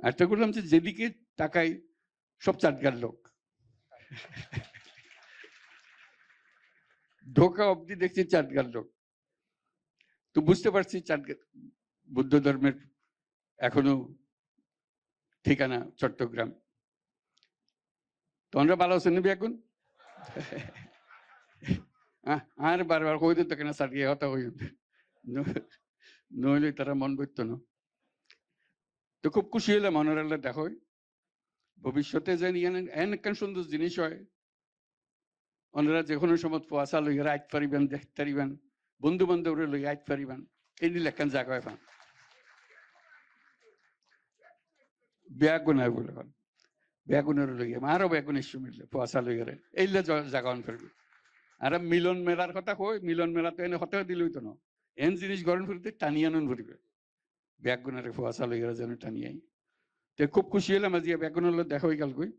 আরেকটা করলাম যে যেদিকে তাকাই সব চাটগার লোক, ঢোকা অব্দি দেখছি চাটগার লোক। তো বুঝতে পারছি চাটগার বুদ্ধ ধর্মের এখনো ঠিকানা চট্টগ্রাম। তোমরা ভালো আছেন নাকি এখন? আর বারবার কই দিত কেন সারিয়ে হতা হই, নইলে তারা মন বইত না। তো খুব খুশি হলাম অনারাল্লাহ দেখো ভবিষ্যতে জানি একখান সুন্দর জিনিস হয়, ওনারা যে কোনো সময় পোয়াশা লইয়া আইতে পারিবেন, দেখতে পারিবেন, বন্ধু বান্ধবরা লইয়া আইতে পারিবেন, এই নিলে একখান জায়গা হয় পান বেগুনায় বলে পান বেগুনের লইয়া আরো বেগুন এসে মিললে পোয়াশা লইয়া এইলে জায়গা অন করবে। আর মিলন মেলার কথা কই, মিলন মেলা তো এনে হতে দিলই তো না, এন জিনিস গরম করতে টানিয়ে আনন ভরিবে বেগুনের পোয়াশা লইয়া যেন টানিয়াই। তো খুব খুশি হলাম আজ বেগুনের দেখা হয়ে গেল কই।